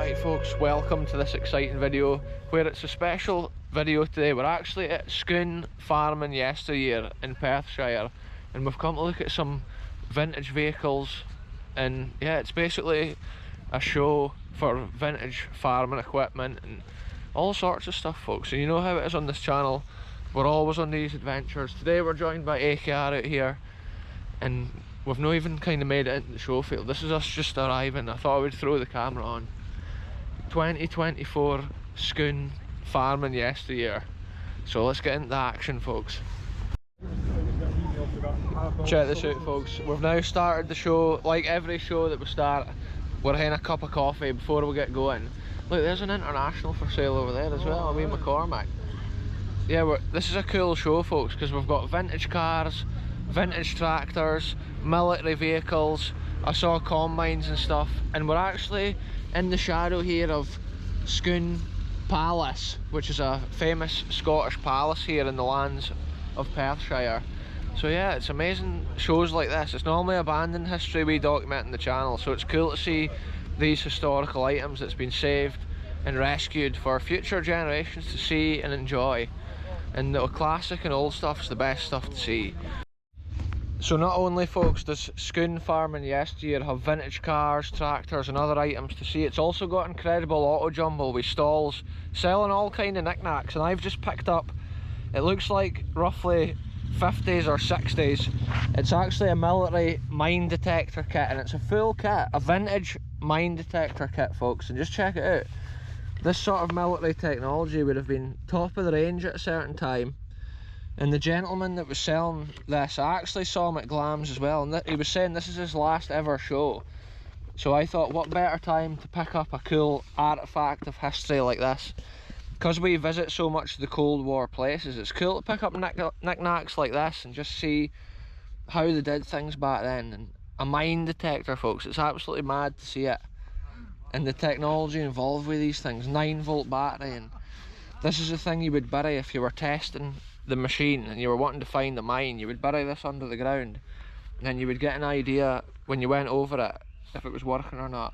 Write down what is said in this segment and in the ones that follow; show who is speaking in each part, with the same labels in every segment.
Speaker 1: Right folks, welcome to this exciting video where it's a special video today. We're actually at Scone Farming Yesteryear in Perthshire and we've come to look at some vintage vehicles, and yeah, it's basically a show for vintage farming equipment and all sorts of stuff folks. So you know how it is on this channel, we're always on these adventures. Today we're joined by AKR out here and we've not even kind of made it into the show field. This is us just arriving. I thought I would throw the camera on. 2024 Scone Farming Yesteryear. So let's get into the action folks. Check this out folks, we've now started the show. Like every show that we start, we're having a cup of coffee before we get going. Look, there's an international for sale over there as well, I mean McCormick. Yeah, this is a cool show folks because we've got vintage cars, vintage tractors, military vehicles. I saw combines and stuff, and we're actually in the shadow here of Scone Palace, which is a famous Scottish palace here in the lands of Perthshire. So yeah, it's amazing shows like this. It's normally abandoned history we document on the channel, so it's cool to see these historical items that's been saved and rescued for future generations to see and enjoy. And the classic and old stuff's the best stuff to see. So not only folks does Scone Farming Yesteryear have vintage cars, tractors and other items to see, it's also got incredible auto jumble with stalls selling all kind of knickknacks. And I've just picked up, it looks like roughly 50s or 60s. It's actually a military mine detector kit, and it's a full kit, a vintage mine detector kit folks. And just check it out, this sort of military technology would have been top of the range at a certain time. And the gentleman that was selling this, I actually saw him at Glam's as well, and he was saying this is his last ever show. So I thought, what better time to pick up a cool artefact of history like this. Because we visit so much of the Cold War places, it's cool to pick up knickknacks like this and just see how they did things back then. And a mine detector folks, it's absolutely mad to see it. And the technology involved with these things, 9-volt battery, and this is the thing you would bury if you were testing the machine and you were wanting to find the mine. You would bury this under the ground and then you would get an idea when you went over it if it was working or not.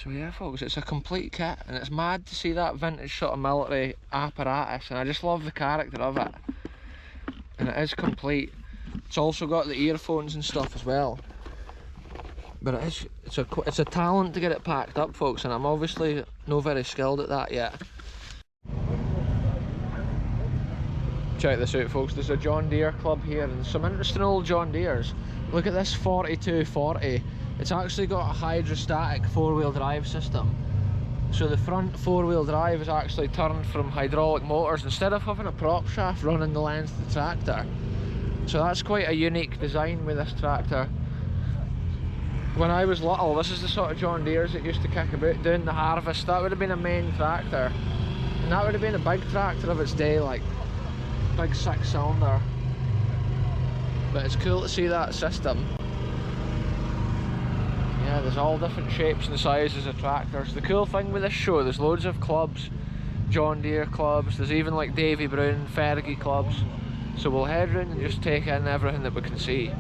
Speaker 1: So yeah folks, it's a complete kit, and it's mad to see that vintage sort of military apparatus, and I just love the character of it. And it is complete. It's also got the earphones and stuff as well. But it's a talent to get it packed up folks, and I'm obviously not very skilled at that yet. Check this out folks, there's a John Deere club here and some interesting old John Deeres. Look at this 4240. It's actually got a hydrostatic 4-wheel drive system. So the front 4-wheel drive is actually turned from hydraulic motors instead of having a prop shaft running the length of the tractor. So that's quite a unique design with this tractor. When I was little, this is the sort of John Deeres that used to kick about doing the harvest. That would have been a main tractor, and that would have been a big tractor of its day, like big 6-cylinder. But it's cool to see that system. Yeah, there's all different shapes and sizes of tractors. The cool thing with this show, there's loads of clubs, John Deere clubs, there's even like Davy Brown, Fergie clubs. So we'll head round and just take in everything that we can see.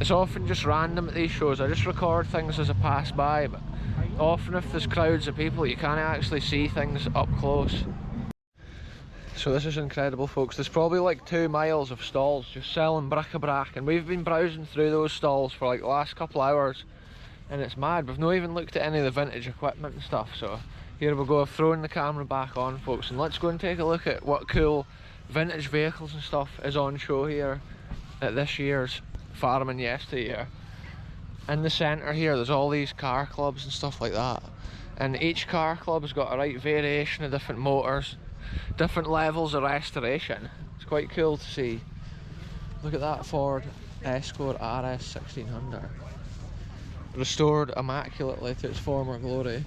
Speaker 1: It's often just random at these shows, I just record things as I pass by, but often if there's crowds of people you can't actually see things up close. So this is incredible folks, there's probably like 2 miles of stalls just selling bric-a-brac, and we've been browsing through those stalls for like the last couple of hours, and it's mad. We've not even looked at any of the vintage equipment and stuff. So here we go, I've thrown the camera back on folks, and let's go and take a look at what cool vintage vehicles and stuff is on show here at this year's Farming Yesteryear. In the centre here there's all these car clubs and stuff like that, and each car club has got a right variation of different motors, different levels of restoration. It's quite cool to see. Look at that Ford Escort RS 1600, restored immaculately to its former glory.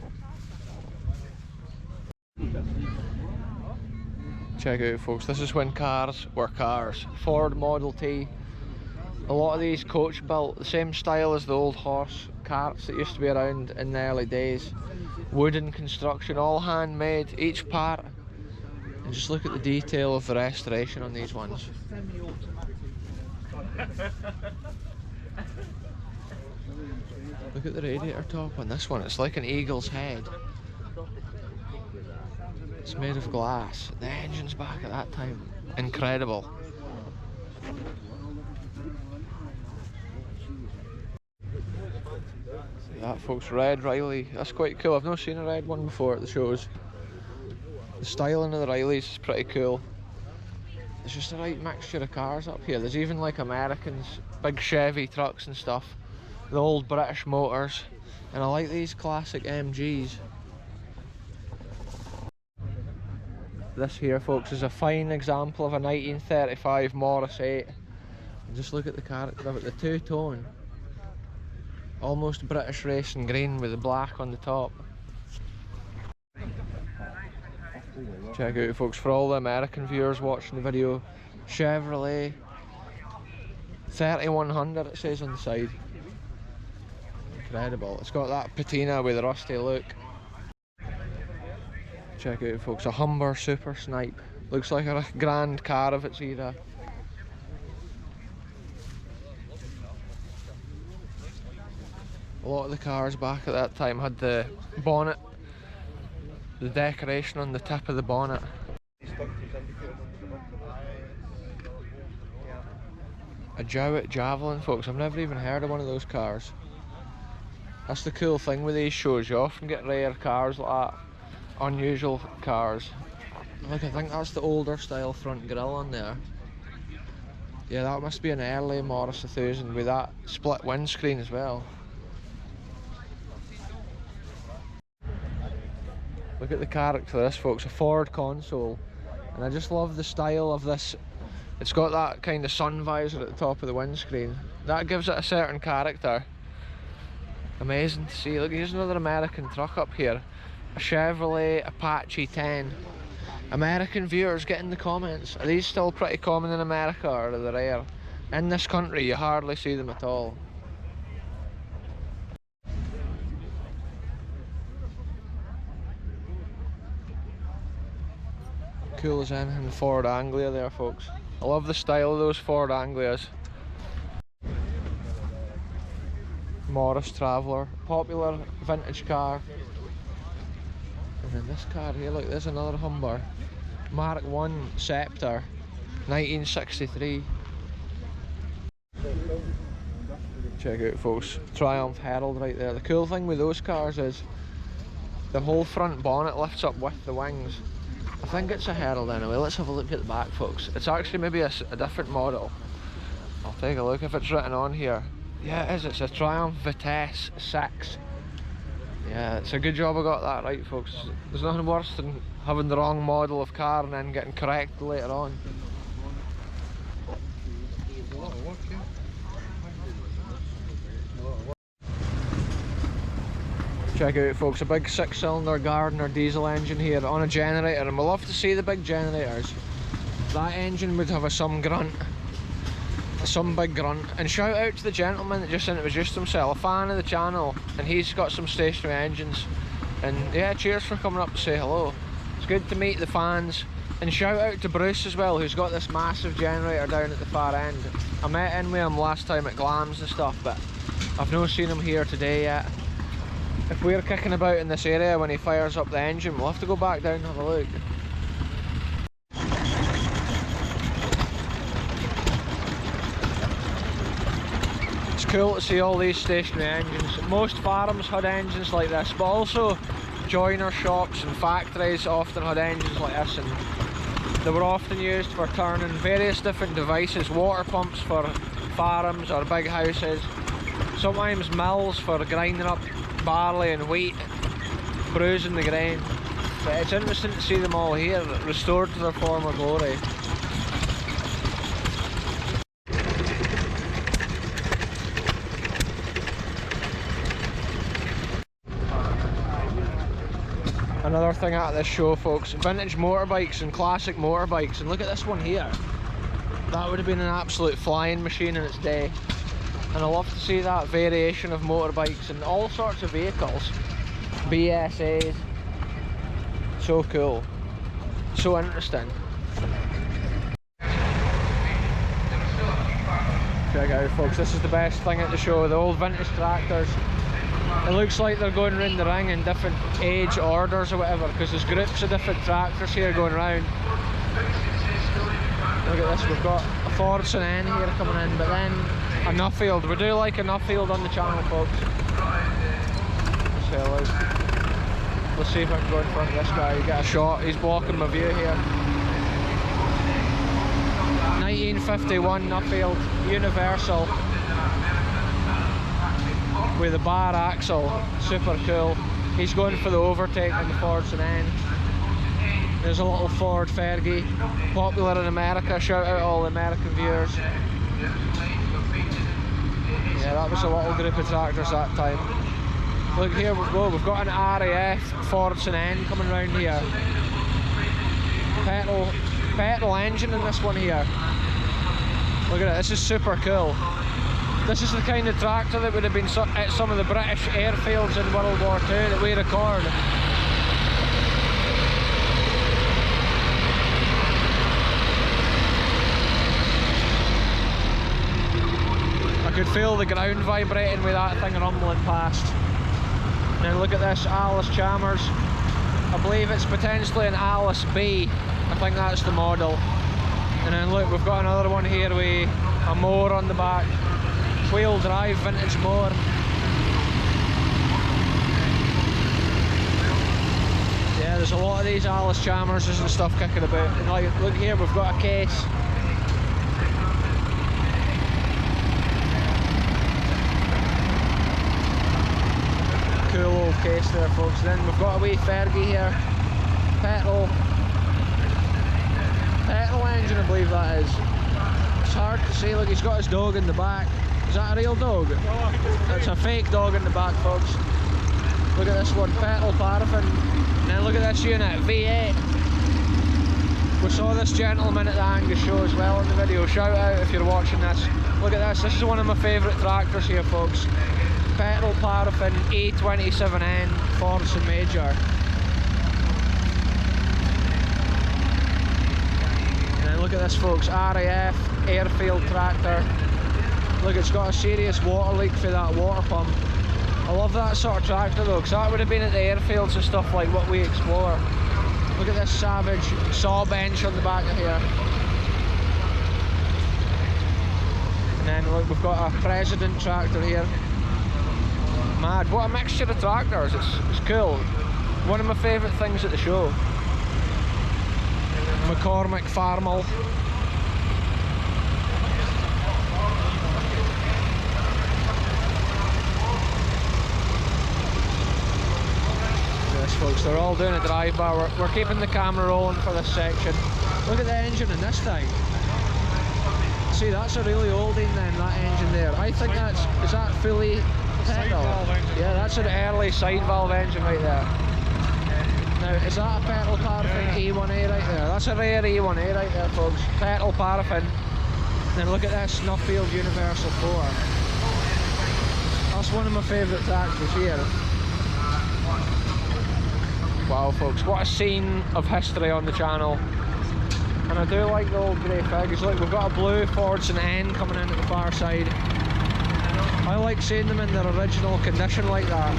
Speaker 1: Check it out folks, this is when cars were cars. Ford Model T, a lot of these coach built, the same style as the old horse carts that used to be around in the early days. Wooden construction, all handmade, each part. And just look at the detail of the restoration on these ones. Look at the radiator top on this one, it's like an eagle's head. It's made of glass. The engine's back at that time. Incredible. See that, folks, red Riley. That's quite cool. I've not seen a red one before at the shows. The styling of the Rileys is pretty cool. There's just the right mixture of cars up here. There's even like Americans, big Chevy trucks and stuff. The old British motors. And I like these classic MGs. This here, folks, is a fine example of a 1935 Morris 8. And just look at the character of it, the two-tone. Almost British racing green with the black on the top. Check out, folks, for all the American viewers watching the video, Chevrolet 3100 it says on the side. Incredible. It's got that patina with a rusty look. Check out, folks, a Humber Super Snipe. Looks like a grand car of its era. A lot of the cars back at that time had the bonnet, the decoration on the tip of the bonnet. A Jowett Javelin, folks. I've never even heard of one of those cars. That's the cool thing with these shows. You often get rare cars like that. Unusual cars. Look, I think that's the older style front grille on there. Yeah, that must be an early Morris 1000 with that split windscreen as well. Look at the character of this, folks, a Ford console. And I just love the style of this. It's got that kind of sun visor at the top of the windscreen. That gives it a certain character. Amazing to see. Look, here's another American truck up here. A Chevrolet Apache 10. American viewers, get in the comments. Are these still pretty common in America, or are they rare? In this country, you hardly see them at all. Cool as anything, the Ford Anglia there, folks. I love the style of those Ford Anglias. Morris Traveller, popular vintage car. And then this car here, look, there's another Humber. Mark 1 Scepter, 1963. Check out, folks, Triumph Herald right there. The cool thing with those cars is the whole front bonnet lifts up with the wings. I think it's a Herald anyway. Let's have a look at the back, folks. It's actually maybe a different model. I'll take a look if it's written on here. Yeah, it is. It's a Triumph Vitesse 6. Yeah, it's a good job I got that right, folks. There's nothing worse than having the wrong model of car and then getting corrected later on. Check out, folks, a big 6-cylinder Gardner diesel engine here on a generator, and we love to see the big generators. That engine would have some grunt, some big grunt. And shout out to the gentleman that just introduced himself, a fan of the channel, and he's got some stationary engines. And yeah, cheers for coming up to say hello. It's good to meet the fans. And shout out to Bruce as well, who's got this massive generator down at the far end. I met in with him last time at Glams and stuff, but I've not seen him here today yet. If we're kicking about in this area when he fires up the engine, we'll have to go back down and have a look. It's cool to see all these stationary engines. Most farms had engines like this, but also joiner shops and factories often had engines like this, and they were often used for turning various different devices, water pumps for farms or big houses, sometimes mills for grinding up barley and wheat, bruising the grain. But it's interesting to see them all here, restored to their former glory. Another thing at this show, folks, vintage motorbikes and classic motorbikes. And look at this one here. That would have been an absolute flying machine in its day. And I love to see that variation of motorbikes and all sorts of vehicles. BSAs. So cool. So interesting. Check it out, folks, this is the best thing at the show, the old vintage tractors. It looks like they're going round the ring in different age orders or whatever, because there's groups of different tractors here going round. Look at this, we've got a Fordson N here coming in, but then a Nuffield. We do like a Nuffield on the channel, folks. Let's see if I can go in front of this guy, get a shot. He's blocking my view here. 1951 Nuffield, universal, with a bar axle, super cool. He's going for the overtake on the Fordson N. There's a little Ford Fergie, popular in America. Shout out all the American viewers. Yeah, that was a little group of tractors that time. Look, here we go, we've got an RAF Fordson N coming round here. Petrol engine in this one here. Look at it, this is super cool. This is the kind of tractor that would have been at some of the British airfields in World War II that we record. I could feel the ground vibrating with that thing rumbling past. And then look at this, Alice Chalmers. I believe it's potentially an Alice B. I think that's the model. And then look, we've got another one here with a mower on the back. Wheel drive vintage mower. Yeah, there's a lot of these Alice Chalmerses and stuff kicking about. And like, look here, we've got a case. Cool old case there, folks. Then we've got a wee Fergie here. Petrol engine, I believe that is. It's hard to see. Look, he's got his dog in the back. Is that a real dog? It's a fake dog in the back, folks. Look at this one, petrol paraffin. And then look at this unit, V8. We saw this gentleman at the Angus show as well in the video. Shout out if you're watching this. Look at this, this is one of my favourite tractors here, folks. Petrol paraffin A27N Fordson Major. And then look at this, folks, RAF airfield tractor. Look, it's got a serious water leak for that water pump. I love that sort of tractor though, because that would have been at the airfields and stuff like what we explore. Look at this savage saw bench on the back of here. And then look, we've got a President tractor here. Mad, what a mixture of tractors, it's cool. One of my favourite things at the show. McCormick Farmall. Yes, folks, they're all doing a drive-by. We're keeping the camera rolling for this section. Look at the engine in this thing. See, that's a really old one then, that engine there. I think is that fully petrol? Yeah, that's an early side valve engine right there. Now, is that a petrol paraffin E1A right there? That's a rare E1A right there, folks. Petrol paraffin. And then look at this Nuffield Universal 4. That's one of my favourite tractors here. Wow, folks, what a scene of history on the channel. And I do like the old grey figures. Look, we've got a blue Fordson N coming in at the far side. I like seeing them in their original condition like that.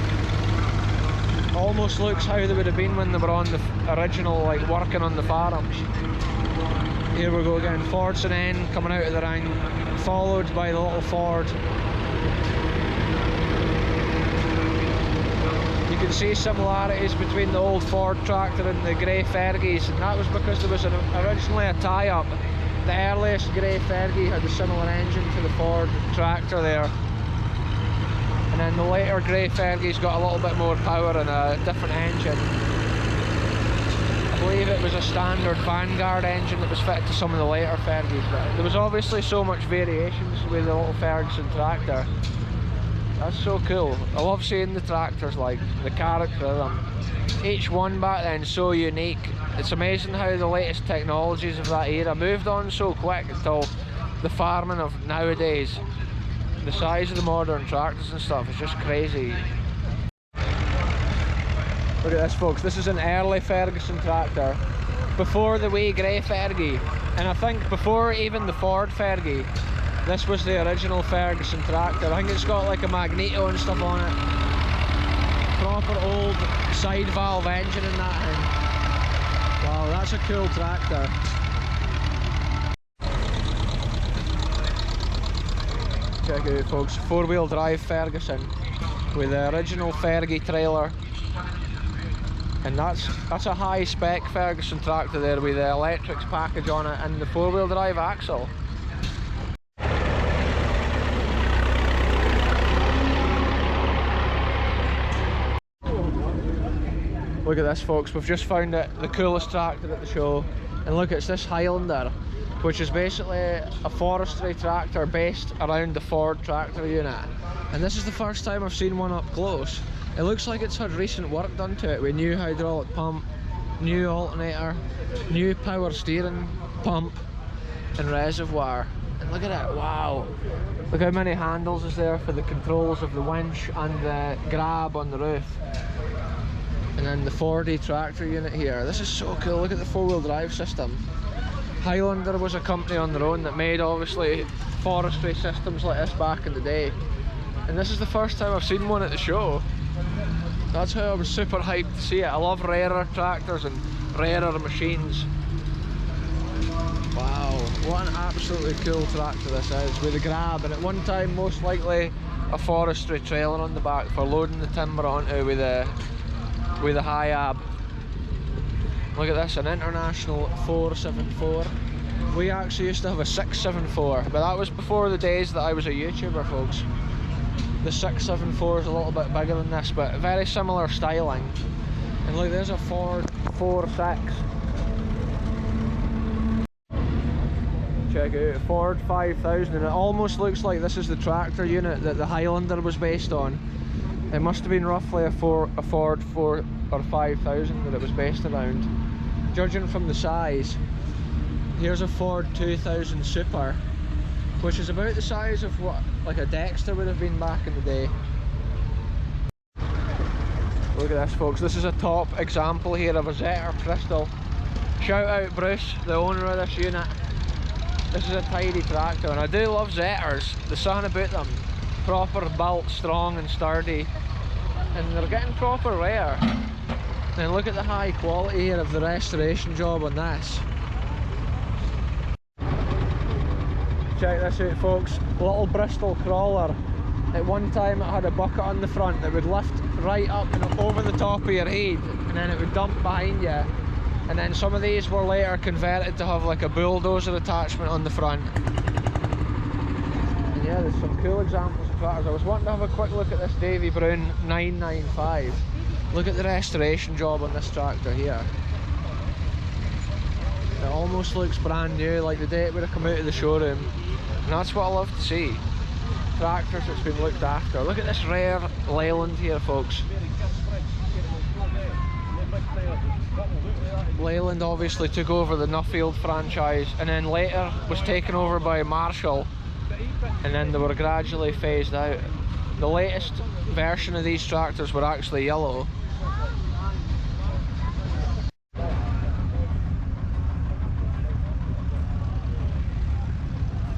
Speaker 1: Almost looks how they would have been when they were on the original, like working on the farms. Here we go again, Fordson N coming out of the ring, followed by the little Ford. You can see similarities between the old Ford tractor and the grey Fergies, and that was because there was originally a tie-up. The earliest grey Fergie had a similar engine to the Ford tractor there. And then the later grey Fergie's got a little bit more power and a different engine. I believe it was a standard Vanguard engine that was fitted to some of the later Fergies, but there was obviously so much variations with the little Ferguson tractor. That's so cool. I love seeing the tractors, like the character of them. Each one back then so unique. It's amazing how the latest technologies of that era moved on so quick until the farming of nowadays. The size of the modern tractors and stuff is just crazy. Look at this, folks, this is an early Ferguson tractor. Before the wee grey Fergie. And I think before even the Ford Fergie. This was the original Ferguson tractor. I think it's got like a magneto and stuff on it. Proper old side valve engine and that thing. Wow, that's a cool tractor. Check it out folks, 4-wheel drive Ferguson with the original Fergie trailer. And that's a high spec Ferguson tractor there with the electrics package on it and the 4-wheel drive axle. Look at this folks, we've just found it, the coolest tractor at the show. And look, it's this Highlander, which is basically a forestry tractor based around the Ford tractor unit. And this is the first time I've seen one up close. It looks like it's had recent work done to it with new hydraulic pump, new alternator, new power steering pump and reservoir. And look at it, wow. Look how many handles is there for the controls of the winch and the grab on the roof. And then the 4D tractor unit here. This is so cool, look at the 4-wheel drive system. Highlander was a company on their own that made obviously forestry systems like this back in the day. And this is the first time I've seen one at the show. That's how I was super hyped to see it. I love rarer tractors and rarer machines. Wow, what an absolutely cool tractor this is, with a grab, and at one time most likely a forestry trailer on the back for loading the timber onto with a high ab. Look at this, an International 474. We actually used to have a 674, but that was before the days that I was a YouTuber folks. The 674 is a little bit bigger than this, but very similar styling. And look, there's a Ford 46. Check it out, Ford 5000, and it almost looks like this is the tractor unit that the Highlander was based on. It must have been roughly a Ford 4 or 5000 that it was based around. Judging from the size, here's a Ford 2000 Super, which is about the size of what like a Dexter would have been back in the day. Look at this folks, this is a top example here of a Zetter Crystal. Shout out Bruce, the owner of this unit. This is a tidy tractor, and I do love Zetters. There's something about them, proper built, strong and sturdy, and they're getting proper rare. And look at the high quality here of the restoration job on this. Check this out folks, little Bristol crawler. At one time it had a bucket on the front that would lift right up and over the top of your head, and then it would dump behind you. And then some of these were later converted to have like a bulldozer attachment on the front. And yeah, there's some cool examples of tractors. I was wanting to have a quick look at this Davy Brown 995. Look at the restoration job on this tractor here. It almost looks brand new, like the day it would have come out of the showroom. And that's what I love to see. Tractors that's been looked after. Look at this rare Leyland here folks. Leyland obviously took over the Nuffield franchise and then later was taken over by Marshall, and then they were gradually phased out. The latest version of these tractors were actually yellow.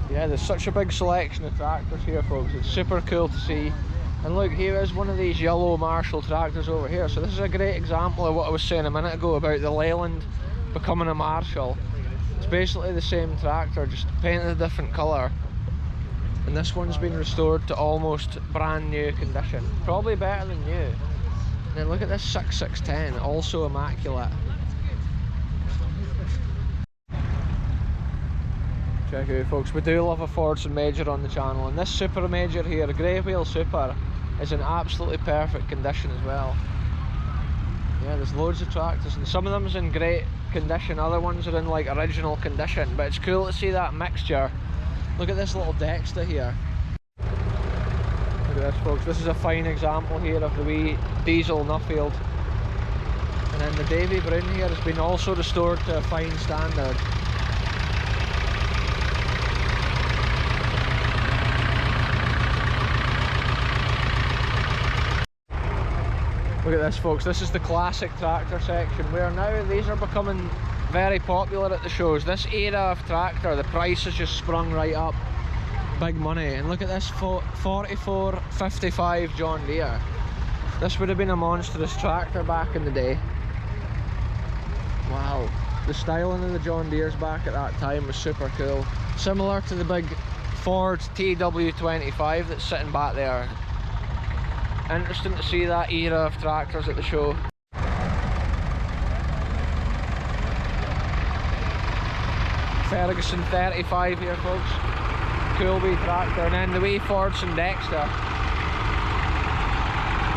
Speaker 1: Yeah, there's such a big selection of tractors here folks, it's super cool to see. And look, here is one of these yellow Marshall tractors over here. So this is a great example of what I was saying a minute ago about the Leyland becoming a Marshall. It's basically the same tractor, just painted a different colour. And this one's been restored to almost brand new condition. Probably better than new. And then look at this 6610, also immaculate. Check it out folks, we do love a Fordson Major on the channel, and this Super Major here, a grey wheel Super, is in absolutely perfect condition as well. Yeah, there's loads of tractors, and some of them's in great condition, other ones are in like original condition, but it's cool to see that mixture. Look at this little Dexter here. Look at this folks, this is a fine example here of the wee diesel Nuffield. And then the Davy Brown here has been also restored to a fine standard. Look at this folks, this is the classic tractor section, where now these are becoming very popular at the shows. This era of tractor, the price has just sprung right up. big money. And look at this 4455 John Deere. This would have been a monstrous tractor back in the day. Wow, the styling of the John Deeres back at that time was super cool. Similar to the big Ford TW25 that's sitting back there. Interesting to see that era of tractors at the show. Ferguson 35 here, folks. Cool wee tractor. And then the wee Fordson Dexter.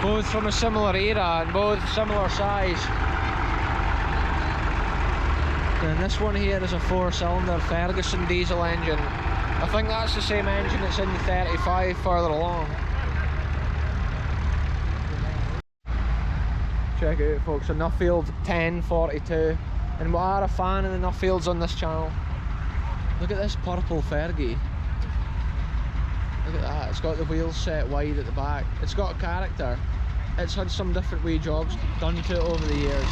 Speaker 1: Both from a similar era and both similar size. And this one here is a 4-cylinder Ferguson diesel engine. I think that's the same engine that's in the 35 further along. Check it out, folks, a Nuffield 1042. And we are a fan of the Nuffields on this channel. Look at this purple Fergie. Look at that, it's got the wheels set wide at the back. It's got a character. It's had some different wee jobs done to it over the years.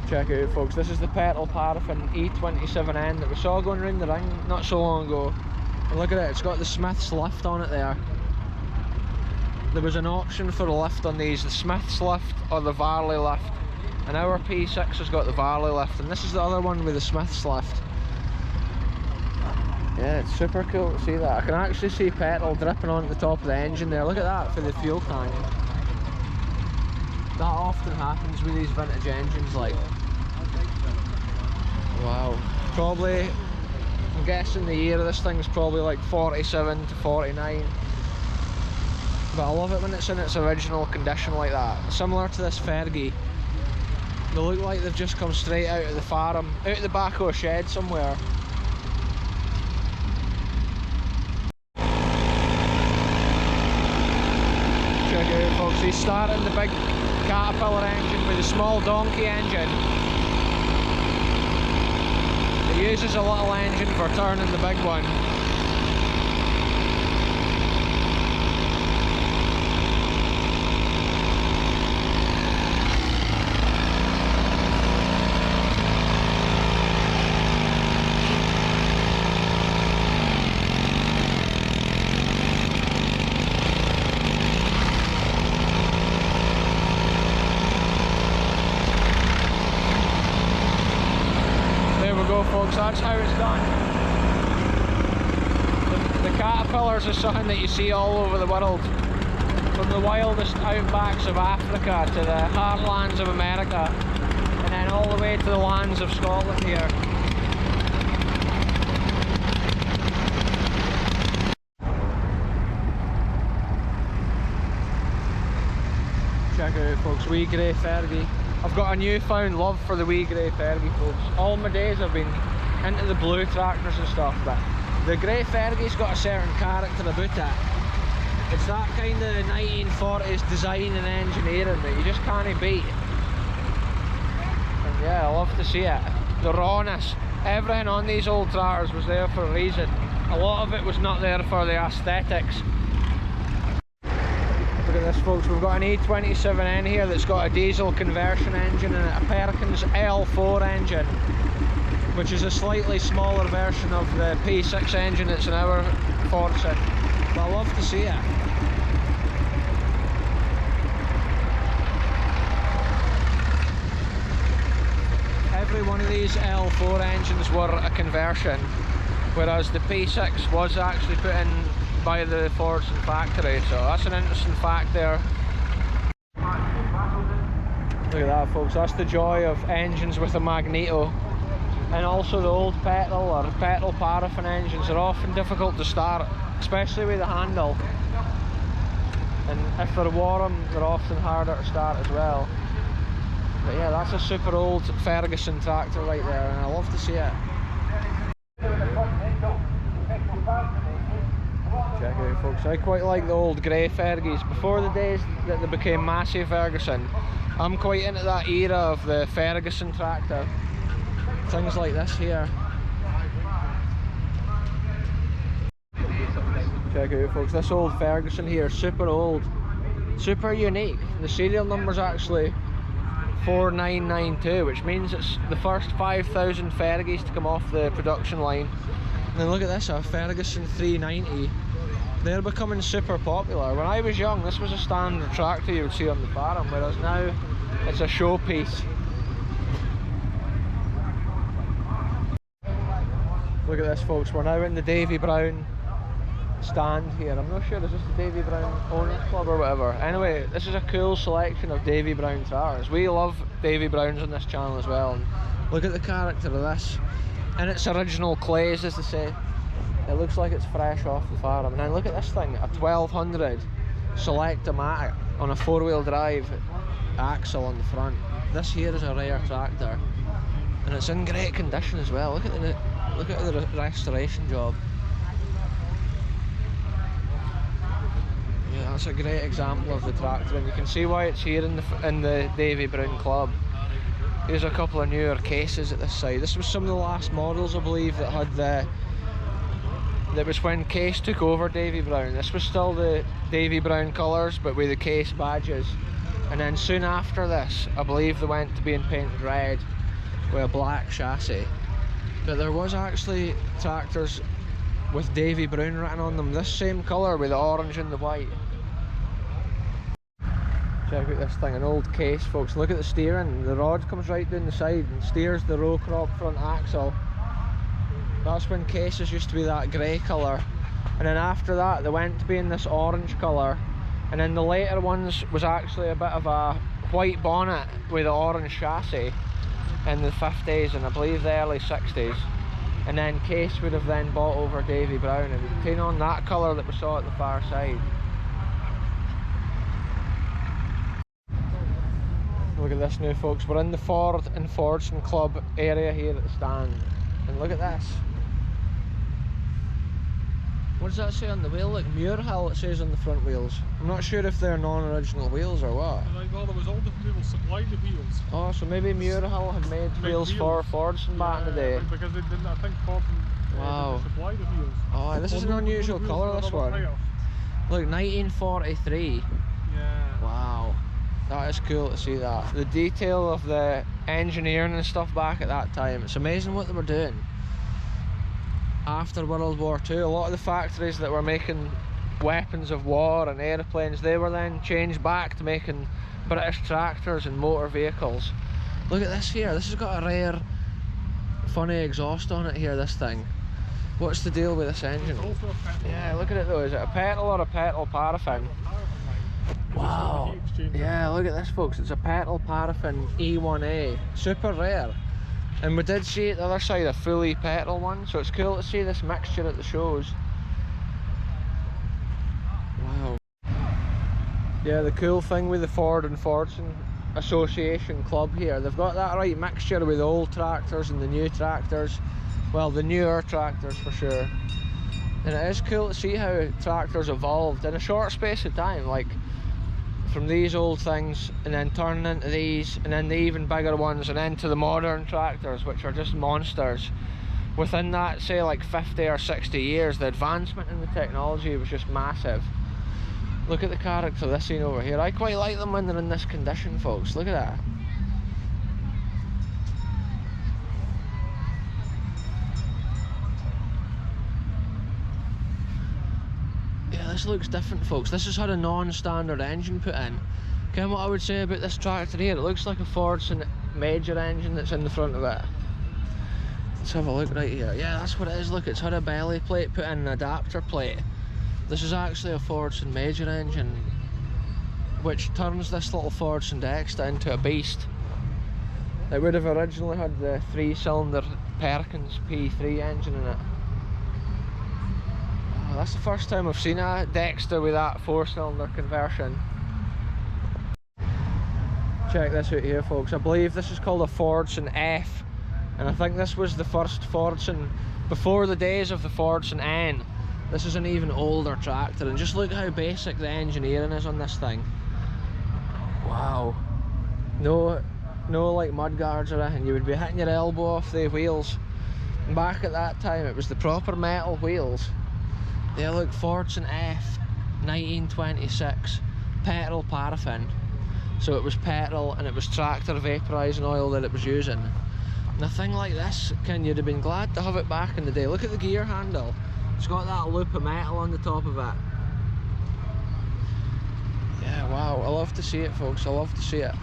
Speaker 1: Check it out, folks, this is the petrol paraffin E27N that we saw going around the ring not so long ago. And look at it, it's got the Smith's lift on it there. There was an option for a lift on these, the Smith's lift or the Varley lift. And our P6 has got the Varley lift, and this is the other one with the Smith's lift. Yeah, it's super cool to see that. I can actually see petrol dripping onto the top of the engine there. Look at that for the fuel tank. That often happens with these vintage engines, like. Wow. Probably, I'm guessing the year of this thing's probably like 47 to 49. But I love it when it's in its original condition like that. Similar to this Fergie. They look like they've just come straight out of the farm, out of the back of a shed somewhere. Check it out, folks, he's starting the big Caterpillar engine with a small donkey engine. It uses a little engine for turning the big one. Folks, that's how it's done. The Caterpillars are something that you see all over the world, from the wildest outbacks of Africa to the heartlands of America, and then all the way to the lands of Scotland here. Check it out, folks, wee grey Fergie. I've got a newfound love for the wee grey Fergie, folks. All my days I've been into the blue tractors and stuff, but the grey Fergie's got a certain character about it. It's that kind of 1940s design and engineering that you just can't beat. And yeah, I love to see it. The rawness, everything on these old tractors was there for a reason. A lot of it was not there for the aesthetics. Look at this, folks, we've got an E27N here that's got a diesel conversion engine and a Perkins L4 engine, which is a slightly smaller version of the P6 engine that's in our Fordson. But I love to see it. Every one of these L4 engines were a conversion, whereas the P6 was actually put in by the Fordson factory, so that's an interesting fact there. Look at that, folks, that's the joy of engines with a magneto. And also the old petrol or petrol paraffin engines are often difficult to start, especially with the handle. And if they're warm, they're often harder to start as well. But yeah, that's a super old Ferguson tractor right there, and I love to see it. Check it out, folks, I quite like the old grey Fergies. Before the days that they became massive Ferguson, I'm quite into that era of the Ferguson tractor. Things like this here. Check it out, folks, this old Ferguson here, super old, super unique. The serial number's actually 4992, which means it's the first 5,000 Fergies to come off the production line. And then look at this, a Ferguson 390. They're becoming super popular. When I was young, this was a standard tractor you would see on the farm, whereas now it's a showpiece. Look at this, folks, we're now in the Davy Brown stand here. I'm not sure, is this the Davy Brown Owners Club or whatever? Anyway, this is a cool selection of Davy Brown tractors. We love Davy Browns on this channel as well. And look at the character of this. In its original clays, as they say. It looks like it's fresh off the farm. And then look at this thing, a 1200 Select-O-Matic on a 4-wheel drive axle on the front. This here is a rare tractor, and it's in great condition as well. Look at the restoration job. Yeah, that's a great example of the tractor, and you can see why it's here in the Davy Brown Club. Here's a couple of newer cases at this side. This was some of the last models, I believe, that had the. That was when Case took over Davy Brown. This was still the Davy Brown colours, but with the Case badges. And then soon after this, I believe they went to being painted red with a black chassis. But there was actually tractors with Davy Brown written on them, this same colour with the orange and the white. Check out this thing, an old Case, folks. Look at the steering. The rod comes right down the side and steers the row crop front axle. That's when Cases used to be that grey colour, and then after that they went to being this orange colour, and then the later ones was actually a bit of a white bonnet with an orange chassis in the 50s and I believe the early 60s, and then Case would have then bought over Davy Brown and taken on that colour that we saw at the far side. Look at this now, folks, we're in the Ford and Fordson Club area here at the stand, and look at this. What does that say on the wheel? Like Muirhill it says on the front wheels. I'm not sure if they're non-original wheels or what.
Speaker 2: Well, there was all different people supplying the wheels.
Speaker 1: Oh, so maybe Muirhill had made wheels for Fordson back in the day.
Speaker 2: Because they didn't, I think Fordson
Speaker 1: wow.
Speaker 2: didn't supply the wheels.
Speaker 1: Oh, this is an unusual colour, this one. Look, 1943.
Speaker 2: Yeah.
Speaker 1: Wow. That is cool to see that. The detail of the engineering and stuff back at that time. It's amazing what they were doing. After World War II, a lot of the factories that were making weapons of war and aeroplanes, they were then changed back to making British tractors and motor vehicles. Look at this here, this has got a rare funny exhaust on it here, this thing. What's the deal with this engine? Yeah, look at it though, is it a petrol or a petrol paraffin? Wow, yeah, look at this folks, it's a petrol paraffin E1A, super rare. And we did see at the other side a fully petrol one, so it's cool to see this mixture at the shows. Wow. Yeah, the cool thing with the Ford and Fordson Association Club here, they've got that right mixture with the old tractors and the new tractors. Well, the newer tractors for sure. And it is cool to see how tractors evolved in a short space of time, like from these old things and then turning into these and then the even bigger ones and then to the modern tractors, which are just monsters. Within that, say like 50 or 60 years, the advancement in the technology was just massive. Look at the character of this scene over here. I quite like them when they're in this condition, folks. Look at that. This looks different, folks. This has had a non-standard engine put in. Kind of what I would say about this tractor here, it looks like a Fordson major engine that's in the front of it. Let's have a look right here. Yeah, that's what it is. Look, it's had a belly plate put in, an adapter plate. This is actually a Fordson major engine, which turns this little Fordson Dexter into a beast. It would have originally had the 3-cylinder Perkins P3 engine in it. That's the first time I've seen a Dexter with that 4-cylinder conversion. Check this out here, folks. I believe this is called a Fordson F, and I think this was the first Fordson before the days of the Fordson N. This is an even older tractor, and just look how basic the engineering is on this thing. Wow. No like mud guards or anything. You would be hitting your elbow off the wheels. And back at that time it was the proper metal wheels. Yeah, look, Fordson F, 1926, petrol paraffin. So it was petrol and it was tractor vaporising oil that it was using. And a thing like this, you'd have been glad to have it back in the day. Look at the gear handle. It's got that loop of metal on the top of it. Yeah, wow, I love to see it, folks, I love to see it.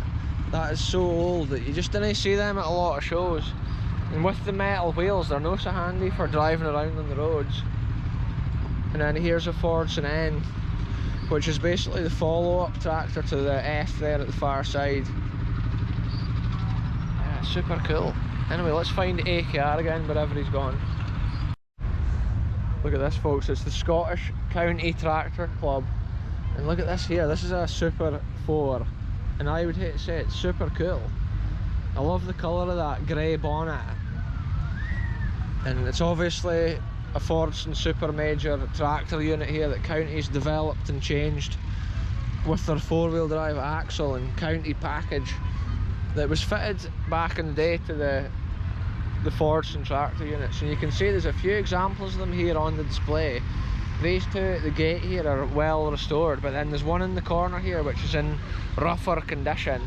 Speaker 1: That is so old that you just didn't see them at a lot of shows. And with the metal wheels, they're no so handy for driving around on the roads. And then here's a Fordson N, which is basically the follow-up tractor to the F there at the far side. Yeah, super cool. Anyway, let's find AKR again wherever he's gone. Look at this, folks, it's the Scottish County Tractor Club. And look at this here, this is a Super 4. And I would hate to say it's super cool. I love the colour of that grey bonnet. And it's obviously a Fordson Super Major tractor unit here that County's developed and changed with their 4-wheel drive axle and County package that was fitted back in the day to the Fordson tractor units. And you can see there's a few examples of them here on the display. These two at the gate here are well restored, but then there's one in the corner here which is in rougher condition.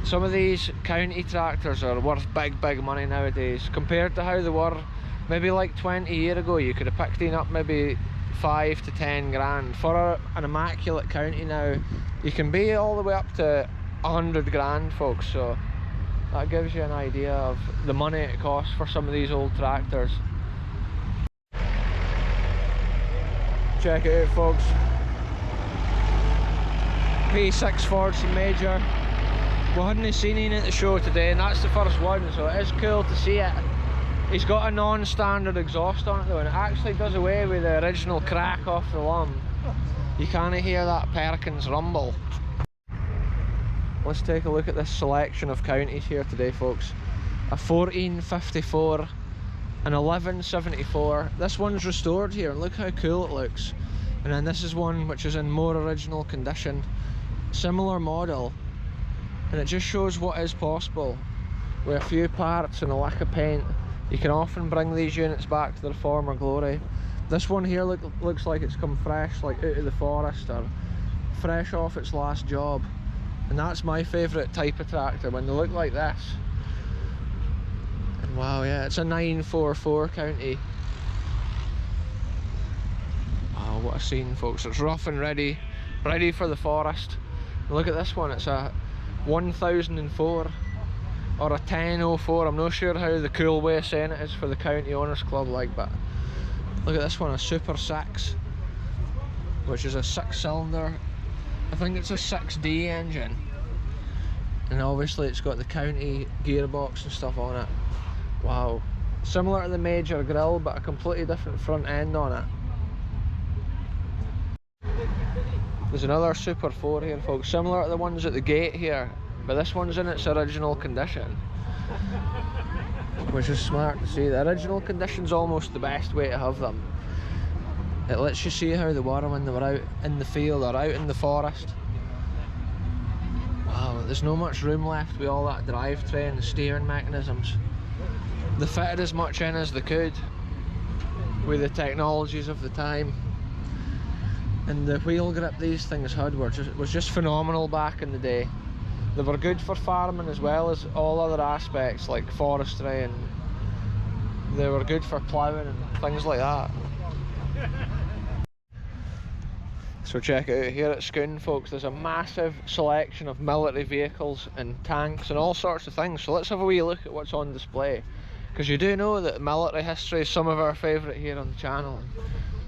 Speaker 1: Some of these County tractors are worth big money nowadays compared to how they were maybe like 20 years ago. You could have picked in up maybe 5 to 10 grand. For an immaculate County now, you can be all the way up to 100 grand, folks, so that gives you an idea of the money it costs for some of these old tractors. Check it out, folks. P6 Fordson Major. We hadn't seen him at the show today, and that's the first one, so it is cool to see it. He's got a non-standard exhaust on it though, and it actually does away with the original crack off the lum. You can't hear that Perkins rumble. Let's take a look at this selection of Counties here today, folks. A 1454, an 1174. This one's restored here, and look how cool it looks. And then this is one which is in more original condition, similar model, and it just shows what is possible with a few parts and a lick of paint. You can often bring these units back to their former glory. This one here looks like it's come fresh, like out of the forest or fresh off its last job. And that's my favourite type of tractor, when they look like this. And wow, yeah, it's a 944 County. Wow, what a scene, folks. It's rough and ready for the forest. And look at this one, it's a 1004 or a 1004. I'm not sure how the cool way of saying it is for the County Owners Club, like, but look at this one, a Super 6, which is a 6-cylinder. I think it's a 6D engine, and obviously it's got the County gearbox and stuff on it. Wow, similar to the Major grille, but a completely different front end on it. There's another Super 4 here, folks, similar to the ones at the gate here, but this one's in its original condition, which is smart to see. The original condition's almost the best way to have them. It lets you see how they were when they were out in the field or out in the forest. Wow, there's no much room left with all that drivetrain and steering mechanisms. They fitted as much in as they could with the technologies of the time. And the wheel grip these things had was just phenomenal back in the day. They were good for farming as well as all other aspects like forestry, and they were good for ploughing and things like that. So check it out here at Scone, folks. There's a massive selection of military vehicles and tanks and all sorts of things. So let's have a wee look at what's on display, because you do know that military history is some of our favourite here on the channel.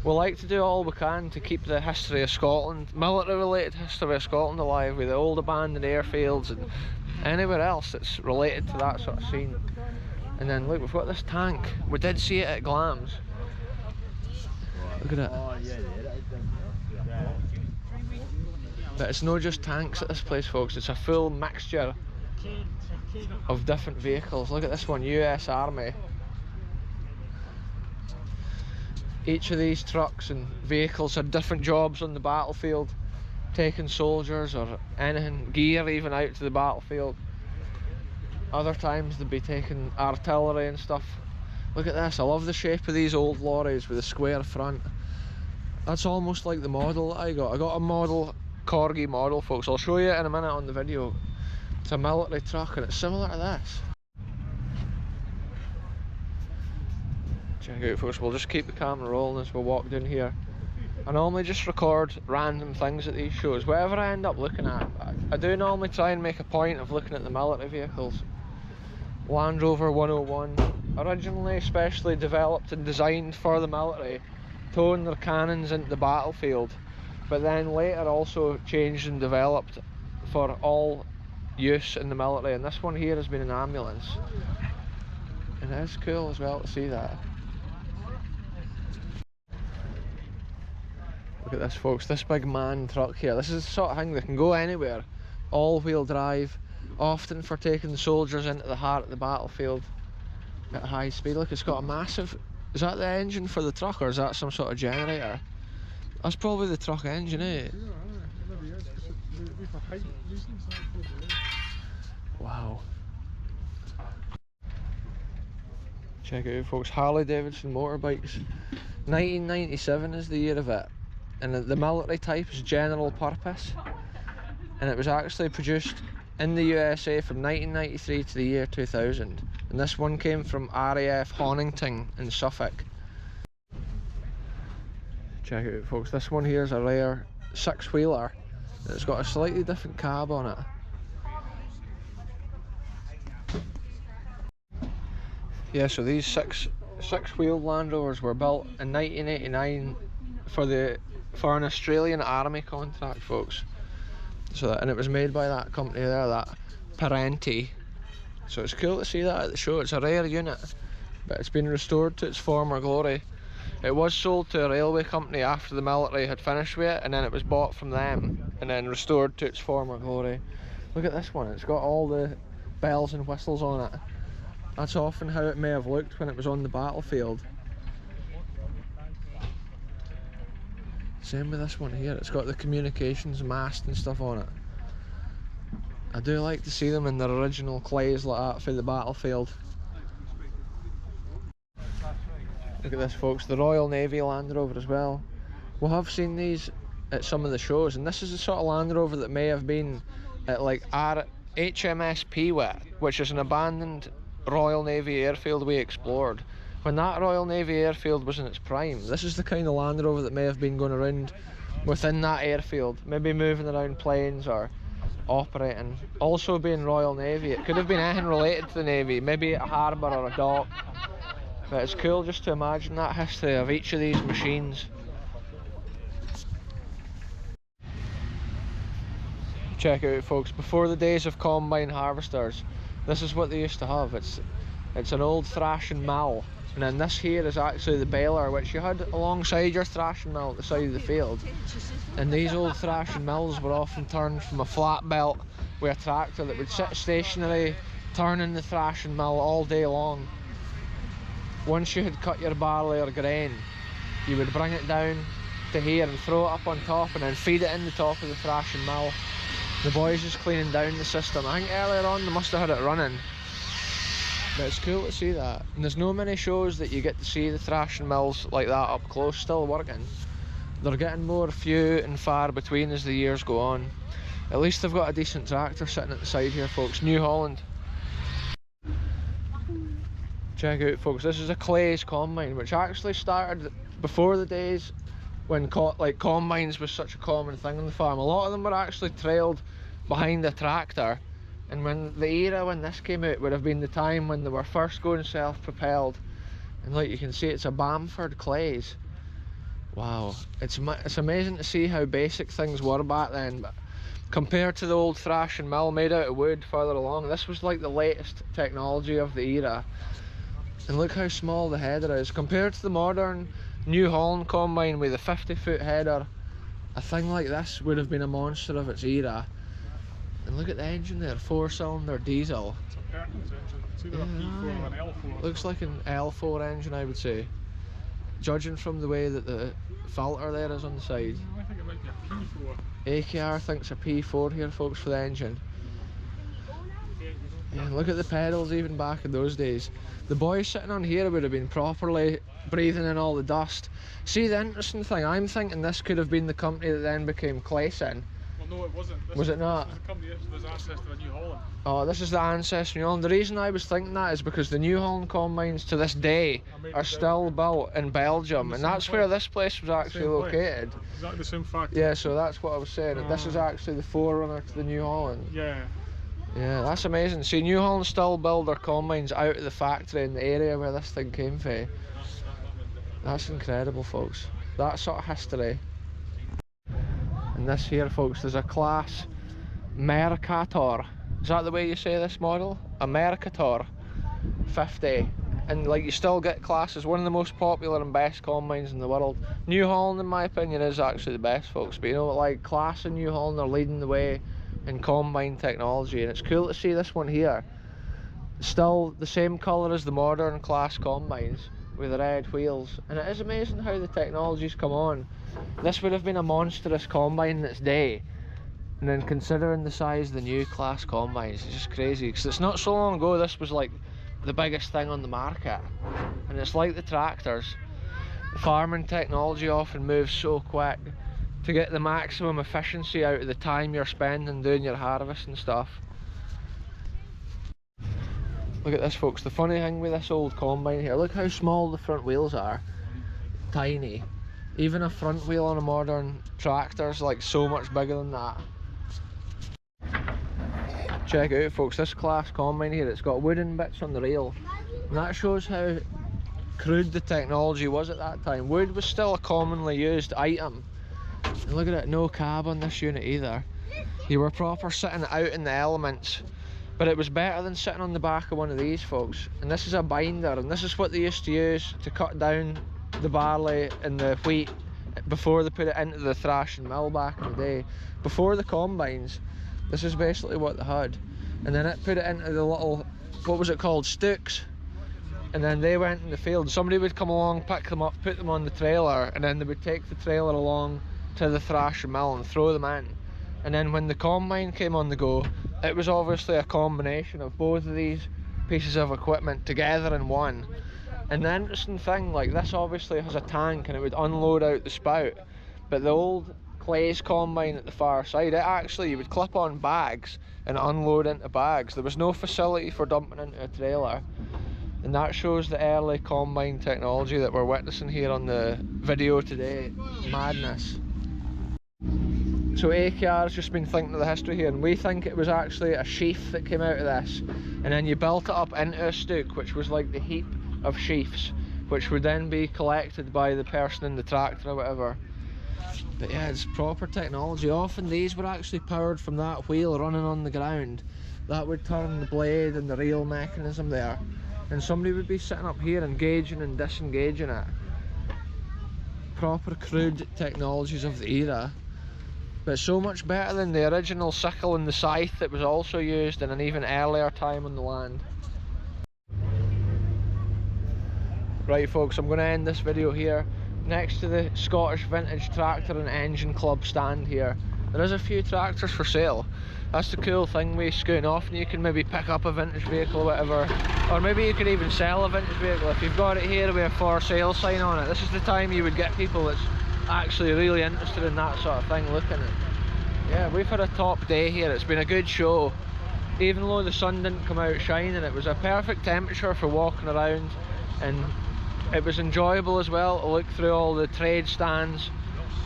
Speaker 1: We like to do all we can to keep the history of Scotland, military related history of Scotland, alive, with the old abandoned airfields and anywhere else that's related to that sort of scene. And then look, we've got this tank. We did see it at Glams. Look at it. But it's not just tanks at this place, folks, it's a full mixture of different vehicles. Look at this one, US Army. Each of these trucks and vehicles had different jobs on the battlefield, taking soldiers or anything, gear even, out to the battlefield. Other times they'd be taking artillery and stuff. Look at this, I love the shape of these old lorries with a square front. That's almost like the model that I got. I got a model, Corgi model, folks. I'll show you in a minute on the video. It's a military truck and it's similar to this. Check out folks, we'll just keep the camera rolling as we walk down here. I normally just record random things at these shows, whatever I end up looking at. I do normally try and make a point of looking at the military vehicles. Land Rover 101, originally especially developed and designed for the military, towing their cannons into the battlefield, but then later also changed and developed for all use in the military, and this one here has been an ambulance. And it is cool as well to see that. Look at this folks, this big man truck here, this is the sort of thing that can go anywhere, all-wheel drive, often for taking the soldiers into the heart of the battlefield at high speed. Look, it's got a massive, is that the engine for the truck or is that some sort of generator? That's probably the truck engine, eh? Wow. Check it out folks, Harley Davidson motorbikes. 1997 is the year of it, and the military type is general purpose, and it was actually produced in the USA from 1993 to the year 2000, and this one came from RAF Honington in Suffolk. Check it out folks, this one here is a rare six-wheeler. It's got a slightly different cab on it. Yeah, so these six-wheeled Land Rovers were built in 1989 for an Australian army contract, folks. So and it was made by that company there, that Parenti. So it's cool to see that at the show. It's a rare unit, but it's been restored to its former glory. It was sold to a railway company after the military had finished with it, and then it was bought from them and then restored to its former glory. Look at this one, it's got all the bells and whistles on it. That's often how it may have looked when it was on the battlefield. Same with this one here, it's got the communications mast and stuff on it. I do like to see them in their original clays like that for the battlefield. Look at this folks, the Royal Navy Land Rover as well. We'll have seen these at some of the shows, and this is the sort of Land Rover that may have been at like our HMS Pewit, which is an abandoned Royal Navy airfield we explored. When that Royal Navy airfield was in its prime, this is the kind of Land Rover that may have been going around within that airfield, maybe moving around planes or operating. Also being Royal Navy, it could have been anything related to the Navy, maybe a harbour or a dock. But it's cool just to imagine that history of each of these machines. Check it out folks, before the days of combine harvesters, this is what they used to have. It's an old thrashing mill, and then this here is actually the baler, which you had alongside your thrashing mill at the side of the field. And these old thrashing mills were often turned from a flat belt with a tractor that would sit stationary, turning the thrashing mill all day long. Once you had cut your barley or grain, you would bring it down to here and throw it up on top and then feed it in the top of the thrashing mill. The boys just cleaning down the system. I think earlier on they must have had it running. But it's cool to see that. And there's no many shows that you get to see the thrashing mills like that up close, still working. They're getting more few and far between as the years go on. At least they've got a decent tractor sitting at the side here folks, New Holland. Check out folks, this is a Clay's combine, which actually started before the days when combines was such a common thing on the farm. A lot of them were actually trailed behind a tractor, and when the era when this came out would have been the time when they were first going self-propelled. And like you can see, it's a Bamford Clay's. Wow, it's amazing to see how basic things were back then, but compared to the old thrashing mill made out of wood further along, this was like the latest technology of the era. And look how small the header is compared to the modern New Holland combine with a 50-foot header. A thing like this would have been a monster of its era. And look at the engine there, 4-cylinder diesel.
Speaker 2: It's a Perkins engine. It's either a P4 or an L4.
Speaker 1: Looks like an L4 engine, I would say, judging from the way that the filter there is on the side.
Speaker 2: I think it might be a P4.
Speaker 1: AKR thinks a P4 here folks for the engine. Yeah, look at the pedals even back in those days. The boys sitting on here would have been properly breathing in all the dust. See, the interesting thing, I'm thinking this could have been the company that then became Clayson.
Speaker 2: Well, no, it wasn't.
Speaker 1: Was it not?
Speaker 2: This was a company that was ancestor of New Holland.
Speaker 1: Oh, this is the ancestor of New Holland. The reason I was thinking that is because the New Holland combines to this day are still built in Belgium, and that's where this place was actually located.
Speaker 2: Exactly the same factory.
Speaker 1: Yeah, so that's what I was saying. That this is actually the forerunner to the New Holland.
Speaker 2: Yeah.
Speaker 1: Yeah, that's amazing. See, New Holland still build their combines out of the factory in the area where this thing came from. That's incredible, folks. That sort of history. And this here, folks, there's a class Mercator. Is that the way you say this model? A Mercator 50. And like, you still get classes, one of the most popular and best combines in the world. New Holland, in my opinion, is actually the best, folks. But you know, like, Class and New Holland are leading the way in combine technology, and it's cool to see this one here. Still the same colour as the modern Class combines with the red wheels, and it is amazing how the technology's come on. This would have been a monstrous combine in its day, and then considering the size of the new Class combines, it's just crazy, because it's not so long ago this was like the biggest thing on the market. And it's like the tractors, the farming technology often moves so quick to get the maximum efficiency out of the time you're spending doing your harvest and stuff. Look at this, folks. The funny thing with this old combine here, look how small the front wheels are. Tiny. Even a front wheel on a modern tractor's like so much bigger than that. Check it out, folks, this Class combine here, it's got wooden bits on the rail, and that shows how crude the technology was at that time. Wood was still a commonly used item. And look at it, no cab on this unit either. You were proper sitting out in the elements, but it was better than sitting on the back of one of these, folks. And this is a binder, and this is what they used to use to cut down the barley and the wheat before they put it into the thrashing mill back in the day. Before the combines, this is basically what they had. And then it put it into the little, what was it called, stooks. And then they went in the field. Somebody would come along, pick them up, put them on the trailer, and then they would take the trailer along to the thrashing mill and throw them in. And then when the combine came on the go, it was obviously a combination of both of these pieces of equipment together in one. And the interesting thing, like, this obviously has a tank and it would unload out the spout, but the old Clay's combine at the far side, it actually, you would clip on bags and unload into bags. There was no facility for dumping into a trailer. And that shows the early combine technology that we're witnessing here on the video today. Madness. So AKR has just been thinking of the history here, and we think it was actually a sheaf that came out of this, and then you built it up into a stook, which was like the heap of sheafs, which would then be collected by the person in the tractor or whatever. But yeah, it's proper technology. Often these were actually powered from that wheel running on the ground. That would turn the blade and the reel mechanism there, and somebody would be sitting up here engaging and disengaging it. Proper crude technologies of the era, but so much better than the original sickle and the scythe that was also used in an even earlier time on the land. Right, folks, I'm going to end this video here next to the Scottish Vintage Tractor and Engine Club stand here. There is a few tractors for sale. That's the cool thing with Scone. Often you can maybe pick up a vintage vehicle or whatever, or maybe you could even sell a vintage vehicle. If you've got it here with a for sale sign on it, this is the time you would get people that's actually really interested in that sort of thing looking at it. Yeah, we've had a top day here. It's been a good show. Even though the sun didn't come out shining, it was a perfect temperature for walking around, and it was enjoyable as well to look through all the trade stands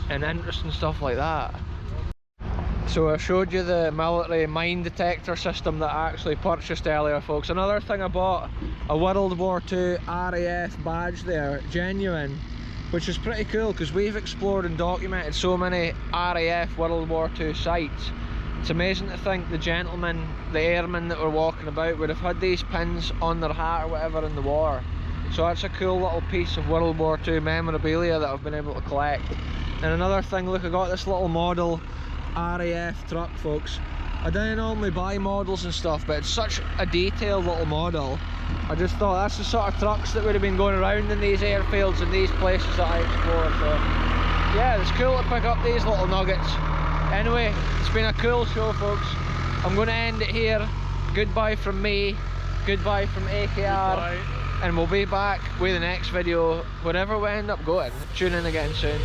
Speaker 1: and interesting stuff like that. So I showed you the military mine detector system that I actually purchased earlier, folks. Another thing, I bought a World War II RAF badge there, genuine, which is pretty cool because we've explored and documented so many RAF World War II sites. It's amazing to think the gentlemen, the airmen that were walking about would have had these pins on their hat or whatever in the war. So that's a cool little piece of World War II memorabilia that I've been able to collect. And another thing, look, I got this little model RAF truck, folks. I don't normally buy models and stuff, but it's such a detailed little model. I just thought that's the sort of trucks that would have been going around in these airfields and these places that I explore. So yeah, it's cool to pick up these little nuggets. Anyway, it's been a cool show, folks. I'm going to end it here. Goodbye from me, goodbye from AKR. Goodbye. And we'll be back with the next video wherever we end up going. Tune in again soon.